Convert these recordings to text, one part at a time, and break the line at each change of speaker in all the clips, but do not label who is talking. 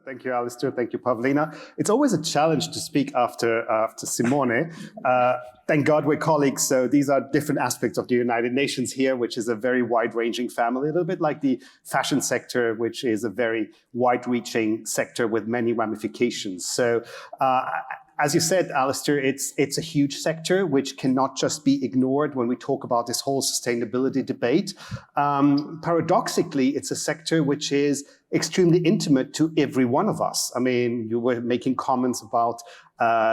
Thank you, Alistair. Thank you, Pavlina. It's always a challenge to speak after Simone. Thank God we're colleagues, so these are different aspects of the United Nations here, which is a very wide-ranging family, a little bit like the fashion sector, which is a very wide-reaching sector with many ramifications. So as you said, Alistair, it's a huge sector which cannot just be ignored when we talk about this whole sustainability debate. Paradoxically, it's a sector which is extremely intimate to every one of us. I mean, you were making comments about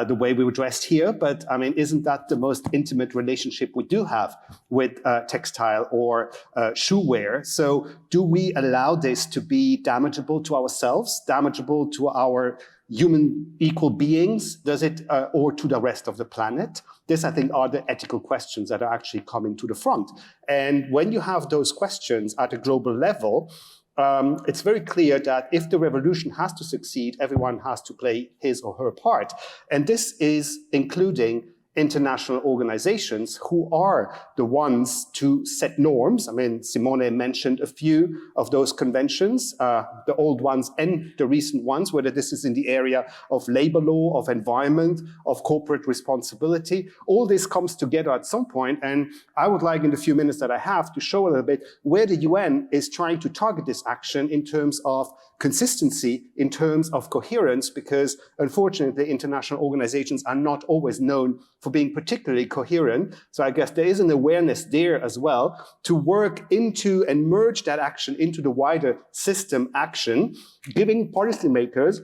the way we were dressed here, but I mean, isn't that the most intimate relationship we do have with textile or shoe wear? So do we allow this to be damageable to ourselves, damageable to our human equal beings, does it, or to the rest of the planet? This, I think, are the ethical questions that are actually coming to the front. And when you have those questions at a global level, it's very clear that if the revolution has to succeed, everyone has to play his or her part. And this is including international organizations who are the ones to set norms. I mean, Simone mentioned a few of those conventions, the old ones and the recent ones, whether this is in the area of labor law, of environment, of corporate responsibility. All this comes together at some point, and I would like in the few minutes that I have to show a little bit where the UN is trying to target this action in terms of consistency, in terms of coherence, because unfortunately international organizations are not always known for being particularly coherent. So I guess there is an awareness there as well to work into and merge that action into the wider system action, giving policymakers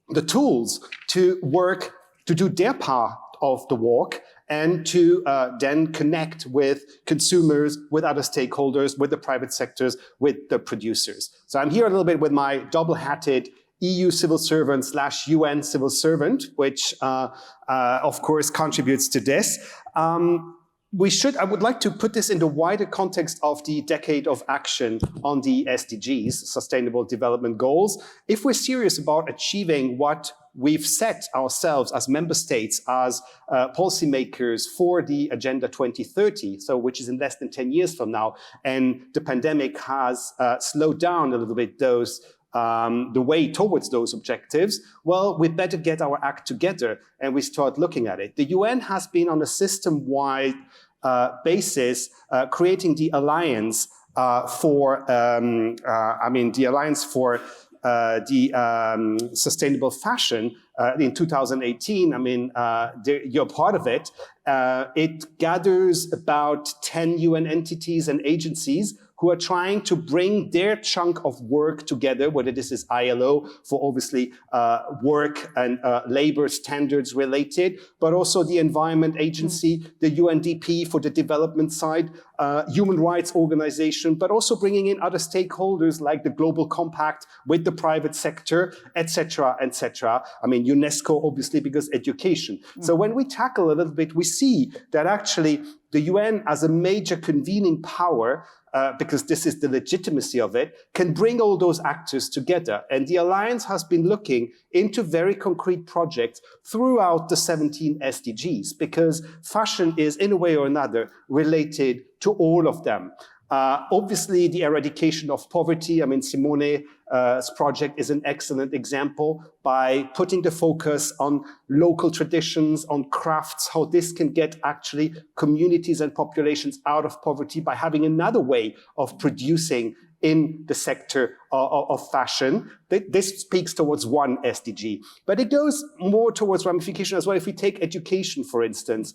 the tools to work, to do their part of the walk, and to then connect with consumers, with other stakeholders, with the private sectors, with the producers. So I'm here a little bit with my double-hatted EU civil servant / UN civil servant, which of course contributes to this. I would like to put this in the wider context of the decade of action on the SDGs, Sustainable Development Goals. If we're serious about achieving what we've set ourselves as member states, as policymakers for the Agenda 2030, so which is in less than 10 years from now, and the pandemic has slowed down a little bit the way towards those objectives, well, we better get our act together and we start looking at it. The UN has been on a system-wide basis creating the Alliance for Sustainable Fashion in 2018. I mean, you're part of it. It gathers about 10 UN entities and agencies who are trying to bring their chunk of work together, whether this is ILO for obviously work and labor standards related, but also the Environment Agency, the UNDP for the development side, human rights organization, but also bringing in other stakeholders like the Global Compact with the private sector, etc., etc. I mean, UNESCO, obviously, because education. So when we tackle a little bit, we see that actually the UN as a major convening power, because this is the legitimacy of it, can bring all those actors together. And the Alliance has been looking into very concrete projects throughout the 17 SDGs, because fashion is, in a way or another, related to all of them. Obviously, the eradication of poverty. I mean, Simone's project is an excellent example by putting the focus on local traditions, on crafts, how this can get actually communities and populations out of poverty by having another way of producing in the sector of fashion. This speaks towards one SDG, but it goes more towards ramification as well. If we take education, for instance,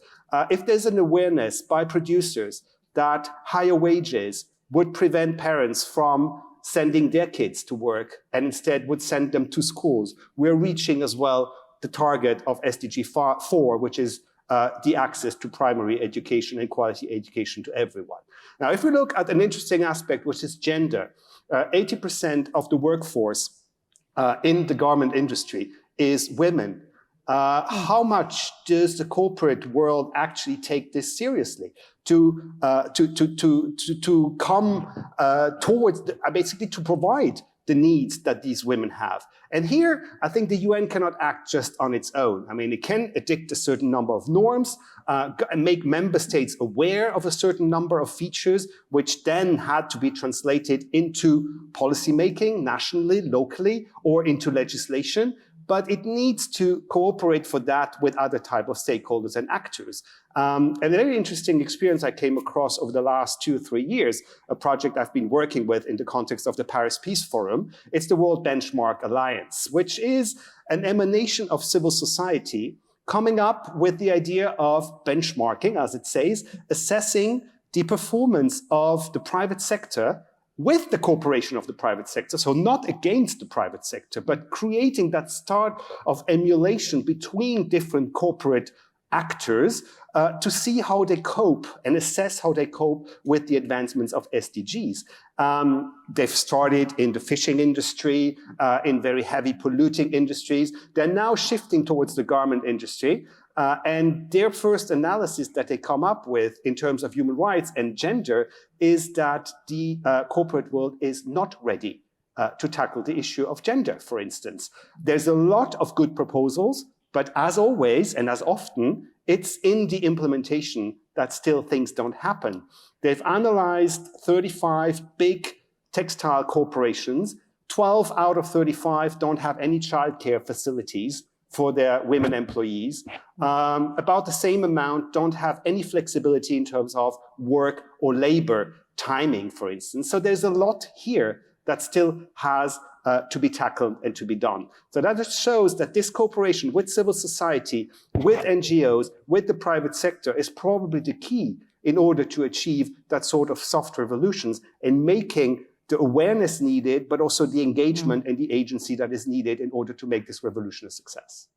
if there's an awareness by producers that higher wages would prevent parents from sending their kids to work and instead would send them to schools, we're reaching as well the target of SDG 4, which is the access to primary education and quality education to everyone. Now, if we look at an interesting aspect, which is gender, 80% of the workforce in the garment industry is women. How much does the corporate world actually take this seriously to come towards, basically to provide the needs that these women have. And here, I think the UN cannot act just on its own. I mean, it can edict a certain number of norms, and make member states aware of a certain number of features, which then had to be translated into policymaking nationally, locally, or into legislation. But it needs to cooperate for that with other type of stakeholders and actors. A very interesting experience I came across over the last 2 or 3 years, a project I've been working with in the context of the Paris Peace Forum. It's the World Benchmark Alliance, which is an emanation of civil society coming up with the idea of benchmarking, as it says, assessing the performance of the private sector with the cooperation of the private sector, so not against the private sector, but creating that start of emulation between different corporate actors to see how they cope and assess how they cope with the advancements of SDGs. They've started in the fishing industry, in very heavy polluting industries. They're now shifting towards the garment industry. And their first analysis that they come up with in terms of human rights and gender is that the corporate world is not ready to tackle the issue of gender, for instance. There's a lot of good proposals, but as always and as often, it's in the implementation that still things don't happen. They've analyzed 35 big textile corporations. 12 out of 35 don't have any childcare facilities for their women employees. About the same amount don't have any flexibility in terms of work or labor timing, for instance. So there's a lot here that still has to be tackled and to be done. So that just shows that this cooperation with civil society, with NGOs, with the private sector is probably the key in order to achieve that sort of soft revolutions in making the awareness needed, but also the engagement and the agency that is needed in order to make this revolution a success.